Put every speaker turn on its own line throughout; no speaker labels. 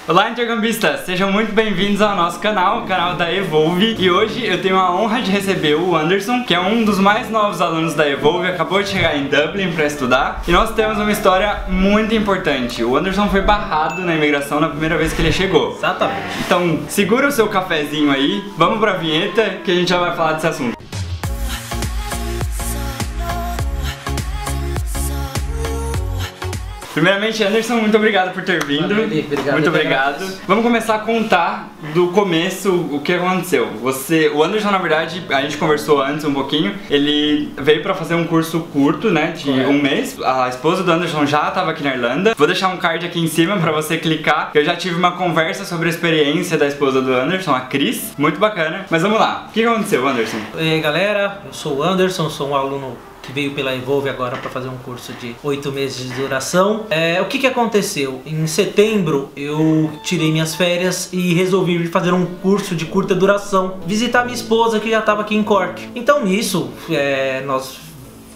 Olá, intercambistas! Sejam muito bem-vindos ao nosso canal, o canal da Evolve. E hoje eu tenho a honra de receber o Anderson, que é um dos mais novos alunos da Evolve, acabou de chegar em Dublin para estudar. E nós temos uma história muito importante. O Anderson foi barrado na imigração na primeira vez que ele chegou.
Exatamente.
Então, segura o seu cafezinho aí, vamos pra vinheta que a gente já vai falar desse assunto. Primeiramente, Anderson, muito obrigado por ter vindo.
Obrigado,
muito obrigado. Vamos começar a contar do começo o que aconteceu. O Anderson, na verdade, a gente conversou antes um pouquinho. Ele veio pra fazer um curso curto, né, de um mês. A esposa do Anderson já estava aqui na Irlanda. Vou deixar um card aqui em cima pra você clicar. Eu já tive uma conversa sobre a experiência da esposa do Anderson, a Cris. Muito bacana. Mas vamos lá. O que aconteceu, Anderson?
E aí, galera, eu sou o Anderson, sou um aluno que veio pela Evolve agora para fazer um curso de 8 meses de duração. O que aconteceu? Em setembro eu tirei minhas férias e resolvi fazer um curso de curta duração, visitar minha esposa que já estava aqui em Cork. Então nisso nós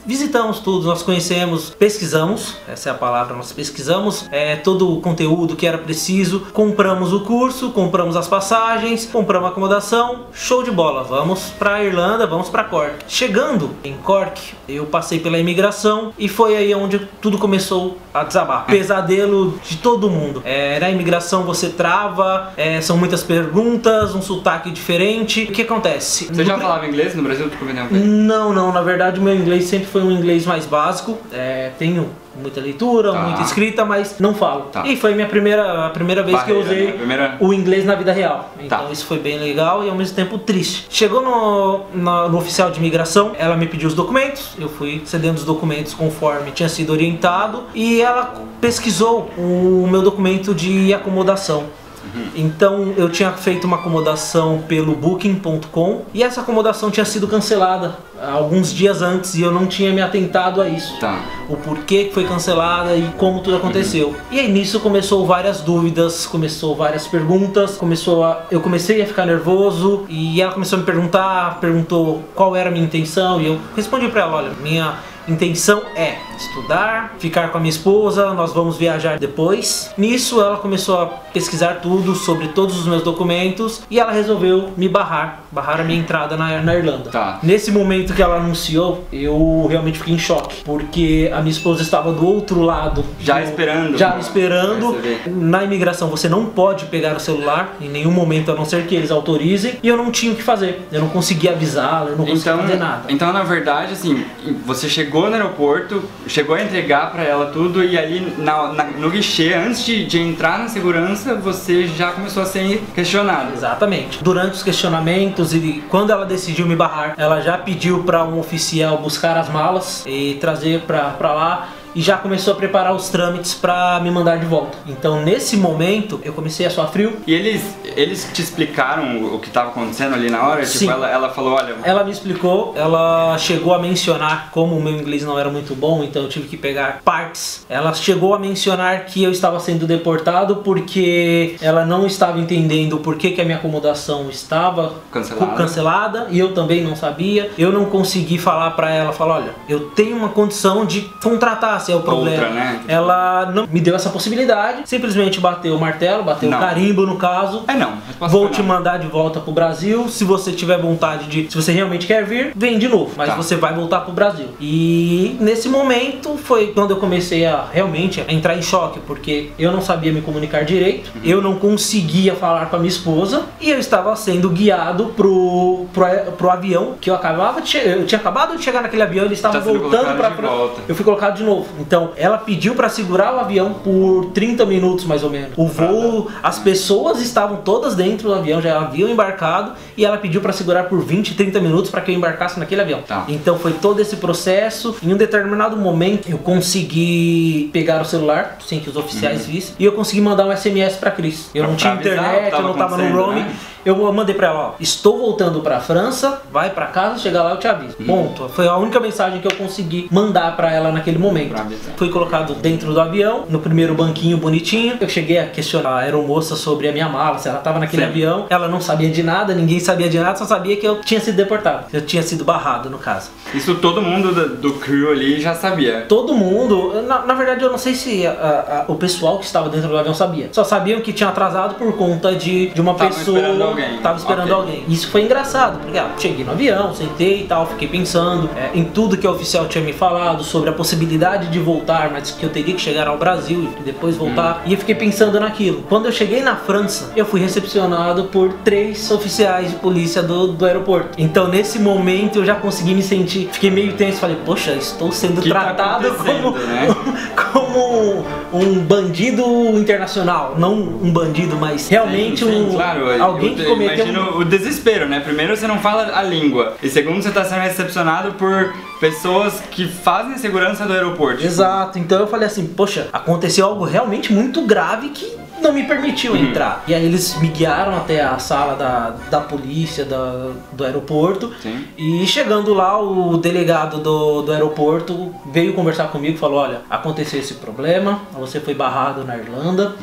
visitamos tudo, nós conhecemos, pesquisamos, essa é a palavra, nós pesquisamos todo o conteúdo que era preciso, compramos o curso, compramos as passagens, compramos a acomodação, show de bola, vamos pra Irlanda, vamos pra Cork. Chegando em Cork, eu passei pela imigração e foi aí onde tudo começou a desabar. Pesadelo de todo mundo. Na imigração você trava, são muitas perguntas, um sotaque diferente. O que acontece?
Você já falava inglês no Brasil?
Não, na verdade o meu inglês sempre foi um inglês mais básico, tenho muita leitura, muita escrita, mas não falo. E foi a primeira vez que eu usei o inglês na vida real. Então isso foi bem legal e ao mesmo tempo triste. Chegou no oficial de imigração, ela me pediu os documentos, eu fui cedendo os documentos conforme tinha sido orientado e ela pesquisou o meu documento de acomodação. Então eu tinha feito uma acomodação pelo Booking.com e essa acomodação tinha sido cancelada alguns dias antes e eu não tinha me atentado a isso. O porquê que foi cancelada e como tudo aconteceu. E aí nisso começou várias dúvidas, começou várias perguntas, eu comecei a ficar nervoso e ela começou a me perguntou qual era a minha intenção e eu respondi pra ela, olha, minha intenção é estudar, ficar com a minha esposa, nós vamos viajar depois. Nisso ela começou a pesquisar tudo sobre todos os meus documentos e ela resolveu me barrar a minha entrada na Irlanda. Nesse momento que ela anunciou, eu realmente fiquei em choque, porque a minha esposa estava do outro lado. Já esperando. Na imigração você não pode pegar o celular em nenhum momento, a não ser que eles autorizem, e eu não tinha o que fazer. Eu não conseguia avisá-la, eu não conseguia fazer nada.
Então, na verdade, assim, você chegou no aeroporto, chegou a entregar pra ela tudo e ali no guichê, antes de entrar na segurança, você já começou a ser questionado.
Exatamente. Durante os questionamentos e quando ela decidiu me barrar, ela já pediu pra um oficial buscar as malas e trazer pra lá. E já começou a preparar os trâmites pra me mandar de volta. Então nesse momento eu comecei a suar frio.
E eles te explicaram o que estava acontecendo ali na hora?
Sim.
Tipo, ela falou, olha...
Ela me explicou, ela chegou a mencionar, como o meu inglês não era muito bom, então eu tive que pegar partes. Ela chegou a mencionar que eu estava sendo deportado porque ela não estava entendendo por que a minha acomodação estava cancelada e eu também não sabia. Eu não consegui falar pra ela, olha, eu tenho uma condição de contratar, se é o problema. Ela não me deu essa possibilidade, simplesmente bateu o martelo, bateu o carimbo no caso. Vou te mandar de volta pro Brasil, se você tiver vontade se você realmente quer vir, vem de novo, mas você vai voltar pro Brasil. E nesse momento foi quando eu comecei a realmente entrar em choque, porque eu não sabia me comunicar direito, eu não conseguia falar com a minha esposa e eu estava sendo guiado pro avião que eu tinha acabado de chegar naquele avião, ele estava voltando pra volta. Eu fui colocado de novo. Então ela pediu para segurar o avião por 30 minutos mais ou menos. O voo, as pessoas estavam todas dentro do avião, já haviam embarcado, e ela pediu para segurar por 20, 30 minutos para que eu embarcasse naquele avião. Então foi todo esse processo. Em um determinado momento eu consegui pegar o celular sem que os oficiais vissem e eu consegui mandar um SMS para Cris. Eu não tinha internet, eu não estava no roaming. Eu mandei pra ela, ó, estou voltando pra França, vai pra casa, chegar lá eu te aviso. Ponto. Foi a única mensagem que eu consegui mandar pra ela naquele momento. Fui colocado dentro do avião, no primeiro banquinho bonitinho. Eu cheguei a questionar a aeromoça sobre a minha mala, se ela tava naquele avião. Ela não sabia de nada, ninguém sabia de nada, só sabia que eu tinha sido deportado. Eu tinha sido barrado, no caso.
Isso todo mundo do crew ali já sabia?
Todo mundo. Na verdade, eu não sei se o pessoal que estava dentro do avião sabia. Só sabiam que tinha atrasado por conta de uma pessoa... Tava esperando alguém. Isso foi engraçado, porque cheguei no avião, sentei e tal, fiquei pensando em tudo que o oficial tinha me falado sobre a possibilidade de voltar, mas que eu teria que chegar ao Brasil e depois voltar. E eu fiquei pensando naquilo. Quando eu cheguei na França, eu fui recepcionado por 3 oficiais de polícia do aeroporto. Então, nesse momento, eu já consegui me sentir... Fiquei meio tenso, falei, poxa, estou sendo tratado como um bandido internacional. Não um bandido, mas realmente alguém que cometeu...
Imagino o desespero, né? Primeiro, você não fala a língua. E segundo, você está sendo recepcionado por pessoas que fazem a segurança do aeroporto.
Exato. Então, eu falei assim, poxa, aconteceu algo realmente muito grave que não me permitiu entrar. E aí eles me guiaram até a sala da polícia do aeroporto.
Sim.
E chegando lá, o delegado do aeroporto veio conversar comigo e falou, olha, aconteceu esse problema, você foi barrado na Irlanda,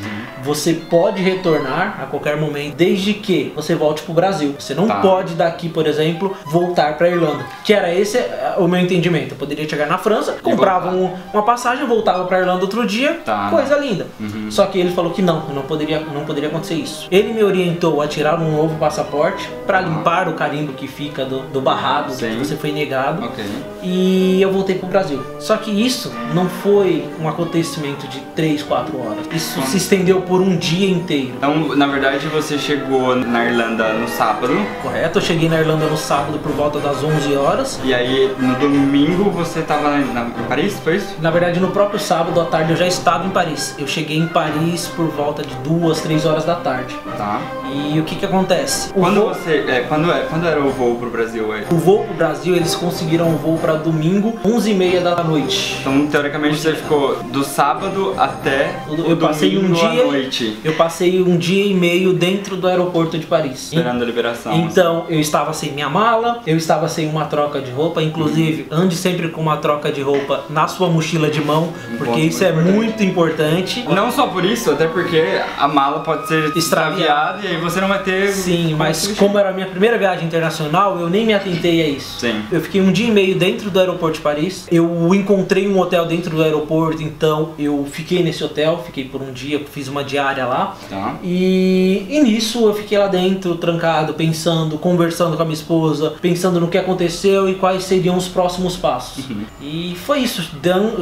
você pode retornar a qualquer momento, desde que você volte pro Brasil. Você não pode daqui, por exemplo, voltar pra Irlanda. Que era esse o meu entendimento. Eu poderia chegar na França, comprava uma passagem, voltava pra Irlanda outro dia, coisa linda. Só que ele falou que não poderia acontecer isso. Ele me orientou a tirar um novo passaporte para limpar o carimbo que fica do barrado, que você foi negado. E eu voltei pro Brasil. Só que isso não foi um acontecimento de 3, 4 horas. Isso se estendeu por um dia inteiro.
Então, na verdade, você chegou na Irlanda no sábado.
Correto, eu cheguei na Irlanda no sábado por volta das 11 horas.
E aí, no domingo, você estava em Paris, foi isso?
Na verdade, no próprio sábado à tarde eu já estava em Paris. Eu cheguei em Paris por volta de 2, 3 horas da tarde.
Tá.
E o que acontece?
Quando era o voo pro Brasil aí?
O voo pro Brasil, eles conseguiram o voo para domingo, 11h30 da noite.
Então, teoricamente, você ficou do sábado até o domingo à noite.
Eu passei um dia e meio dentro do aeroporto de Paris.
Esperando a liberação.
Então, eu estava sem minha mala, eu estava sem uma troca de roupa. Inclusive, ande sempre com uma troca de roupa na sua mochila de mão, porque isso é muito importante.
Não só por isso, até porque a mala pode ser extraviada e aí você não vai ter...
Sim, mas como era a minha primeira viagem internacional, eu nem me atentei a isso.
Sim.
Eu fiquei um dia e meio dentro do aeroporto de Paris. Eu encontrei um hotel dentro do aeroporto, então eu fiquei nesse hotel, fiquei por um dia, fiz uma diária lá.
Tá.
E nisso eu fiquei lá dentro, trancado, pensando, conversando com a minha esposa, pensando no que aconteceu e quais seriam os próximos passos. E foi isso.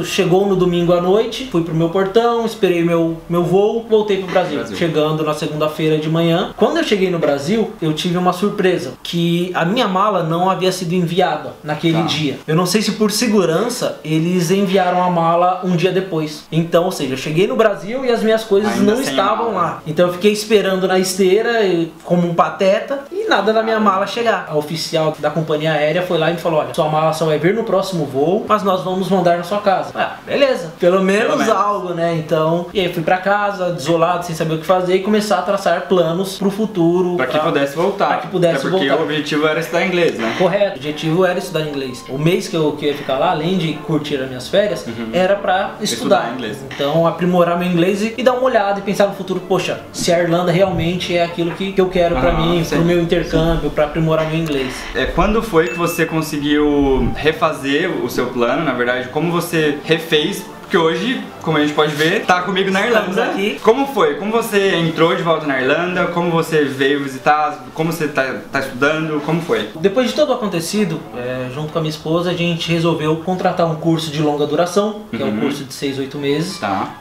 Chegou no domingo à noite, fui pro meu portão, esperei meu voo, voltei pro Brasil. Chegando na segunda-feira de manhã. Quando eu cheguei no Brasil, eu tive uma surpresa, que a minha mala não havia sido enviada naquele dia. Eu não sei se por segurança eles enviaram a mala um dia depois. Então, ou seja, eu cheguei no Brasil e as minhas coisas não estavam lá. Então eu fiquei esperando na esteira como um pateta e nada da minha mala chegar. A oficial da companhia aérea foi lá e me falou, olha, sua mala só vai vir no próximo voo, mas nós vamos mandar na sua casa. Beleza, pelo menos algo, né? Então, e aí fui pra casa, desolado, sem saber o que fazer, e começar a traçar planos pro futuro.
Pra que pudesse voltar.
Pra que pudesse
porque o objetivo era estudar inglês, né?
Correto, o objetivo era estudar inglês. O mês que eu ia ficar lá, além de curtir as minhas férias, era pra estudar
inglês.
Então, aprimorar meu inglês e dar uma olhada e pensar no futuro, poxa, se a Irlanda realmente é aquilo que eu quero pra mim, pro meu intercâmbio, pra aprimorar meu inglês.
Quando foi que você conseguiu refazer o seu plano, na verdade, como você refez? Porque hoje, como a gente pode ver, tá comigo na Irlanda.
Aqui.
Como foi? Como você entrou de volta na Irlanda? Como você veio visitar? Como você tá estudando? Como foi?
Depois de todo o acontecido, junto com a minha esposa, a gente resolveu contratar um curso de longa duração, que é um curso de 6, 8 meses.
Tá.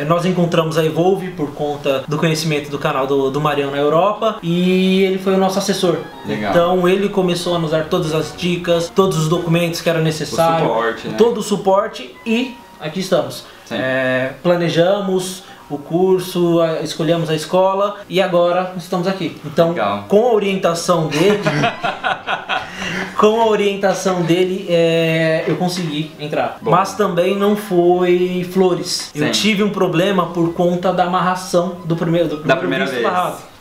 Nós encontramos a Evolve por conta do conhecimento do canal do Marião na Europa e ele foi o nosso assessor.
Legal.
Então ele começou a nos dar todas as dicas, todos os documentos que eram necessários, todo o suporte e aqui estamos. Planejamos o curso, escolhemos a escola e agora estamos aqui. Então, com a orientação dele, eu consegui entrar. Bom. Mas também não foi flores. Eu tive um problema por conta da amarração da primeira vez.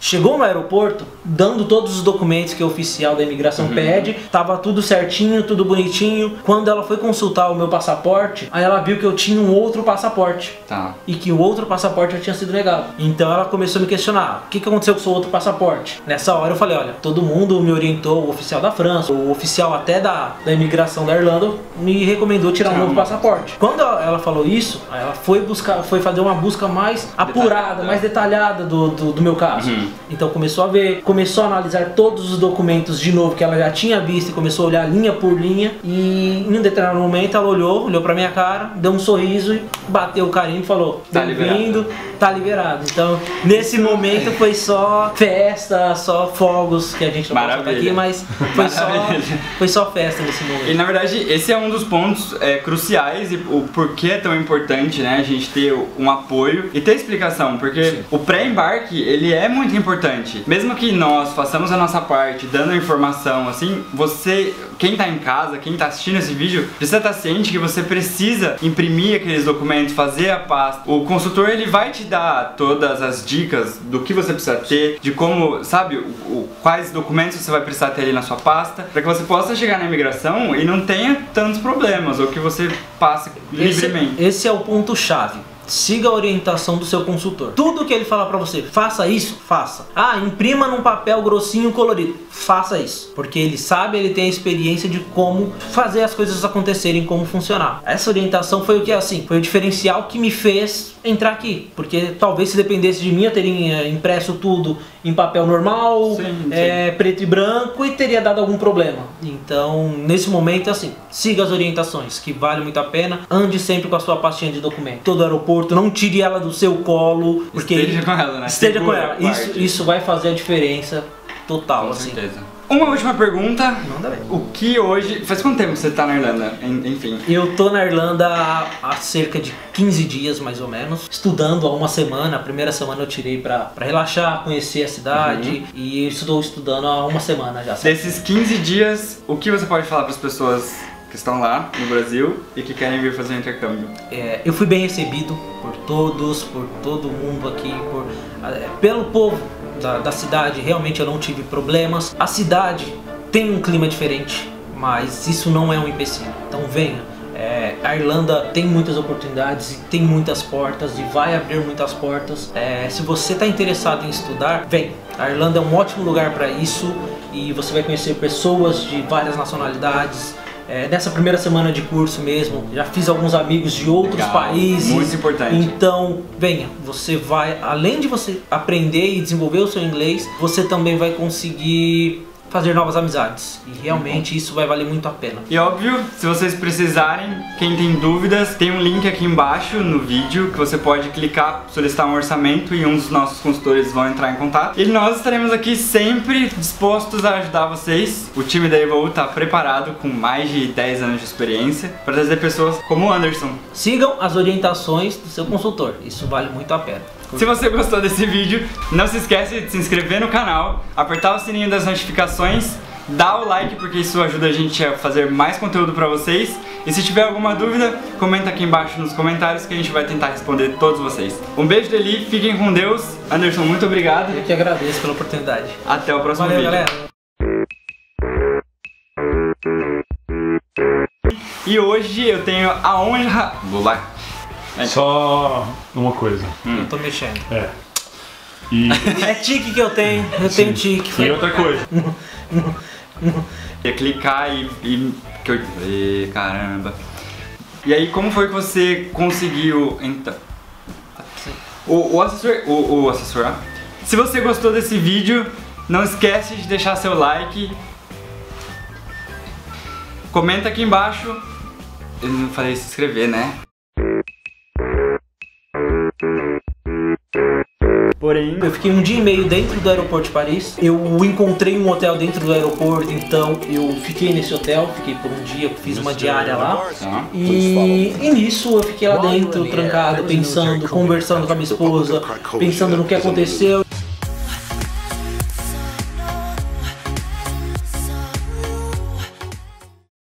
Chegou no aeroporto, dando todos os documentos que o oficial da imigração pede, tava tudo certinho, tudo bonitinho. Quando ela foi consultar o meu passaporte, aí ela viu que eu tinha um outro passaporte.
Tá.
E que o outro passaporte já tinha sido negado. Então ela começou a me questionar, o que aconteceu com o seu outro passaporte? Nessa hora eu falei, olha, todo mundo me orientou, o oficial da França, o oficial até da imigração da Irlanda, me recomendou tirar um novo passaporte. Quando ela falou isso, ela foi fazer uma busca mais apurada, mais detalhada do meu caso. Então começou a ver, começou a analisar todos os documentos de novo que ela já tinha visto e começou a olhar linha por linha. E em um determinado momento ela olhou pra minha cara, deu um sorriso e bateu o carimbo e falou, bem-vindo, tá liberado. Então nesse momento foi só festa, só fogos, que a gente não pode contar aqui, mas foi só festa nesse momento.
E na verdade esse é um dos pontos cruciais e o porquê é tão importante, né, a gente ter um apoio e ter explicação, porque o pré-embarque ele é muito importante. Mesmo que nós façamos a nossa parte dando a informação, assim, você, quem tá em casa, quem tá assistindo esse vídeo, precisa estar ciente que você precisa imprimir aqueles documentos, fazer a pasta. O consultor ele vai te dar todas as dicas do que você precisa ter, de como, sabe, quais documentos você vai precisar ter ali na sua pasta, para que você possa chegar na imigração e não tenha tantos problemas, ou que você passe livremente.
Esse é o ponto-chave. Siga a orientação do seu consultor. Tudo que ele falar pra você, faça isso, faça. Ah, imprima num papel grossinho colorido, faça isso. Porque ele sabe, ele tem a experiência de como fazer as coisas acontecerem, como funcionar. Essa orientação foi o que, assim, foi o diferencial que me fez entrar aqui. Porque talvez se dependesse de mim, eu teria impresso tudo em papel normal, preto e branco, e teria dado algum problema. Então, nesse momento, assim, siga as orientações, que vale muito a pena. Ande sempre com a sua pastinha de documento. Todo aeroporto, não tire ela do seu colo, porque
esteja com ela, né?
Esteja com ela. Isso vai fazer a diferença total,
com
assim.
certeza. Uma última pergunta.
Manda bem.
O que hoje... Faz quanto tempo você tá na Irlanda? Enfim.
Eu tô na Irlanda há cerca de 15 dias, mais ou menos. Estudando há uma semana. A primeira semana eu tirei pra relaxar, conhecer a cidade. E estou estudando há uma semana já.
Desses 15 dias, o que você pode falar pras pessoas que estão lá no Brasil e que querem vir fazer um intercâmbio?
Eu fui bem recebido por todos, por todo mundo aqui, pelo povo da cidade. Realmente eu não tive problemas. A cidade tem um clima diferente, mas isso não é um empecilho. Então venha. A Irlanda tem muitas oportunidades e tem muitas portas e vai abrir muitas portas. Se você está interessado em estudar, vem. A Irlanda é um ótimo lugar para isso e você vai conhecer pessoas de várias nacionalidades. Nessa primeira semana de curso mesmo, já fiz alguns amigos de outros países.
Muito importante.
Então, venha, você vai, além de você aprender e desenvolver o seu inglês, você também vai conseguir fazer novas amizades. E realmente isso vai valer muito a pena.
E óbvio, se vocês precisarem, quem tem dúvidas, tem um link aqui embaixo no vídeo que você pode clicar, solicitar um orçamento e um dos nossos consultores vão entrar em contato. E nós estaremos aqui sempre dispostos a ajudar vocês. O time da Evolve está preparado com mais de 10 anos de experiência para trazer pessoas como o Anderson.
Sigam as orientações do seu consultor, isso vale muito a pena.
Se você gostou desse vídeo, não se esquece de se inscrever no canal, apertar o sininho das notificações, dá o like porque isso ajuda a gente a fazer mais conteúdo pra vocês. E se tiver alguma dúvida, comenta aqui embaixo nos comentários que a gente vai tentar responder todos vocês. Um beijo dele, fiquem com Deus. Anderson, muito obrigado.
Eu que agradeço pela oportunidade.
Até o próximo
vídeo.
Valeu, galera. E hoje eu tenho a honra... Vou lá.
Só uma coisa.
Eu tô mexendo.
É
tique que eu tenho. Eu tenho tique.
E outra coisa.
Ia clicar caramba. E aí, como foi que você conseguiu... Então... O assessor... Se você gostou desse vídeo, não esquece de deixar seu like. Comenta aqui embaixo. Eu não falei se inscrever, né? Porém,
eu fiquei 1 dia e meio dentro do aeroporto de Paris. Eu encontrei um hotel dentro do aeroporto, então eu fiquei nesse hotel, fiquei por 1 dia, fiz uma diária lá. E nisso eu fiquei lá dentro, trancado, pensando, conversando com a minha esposa, pensando no que aconteceu.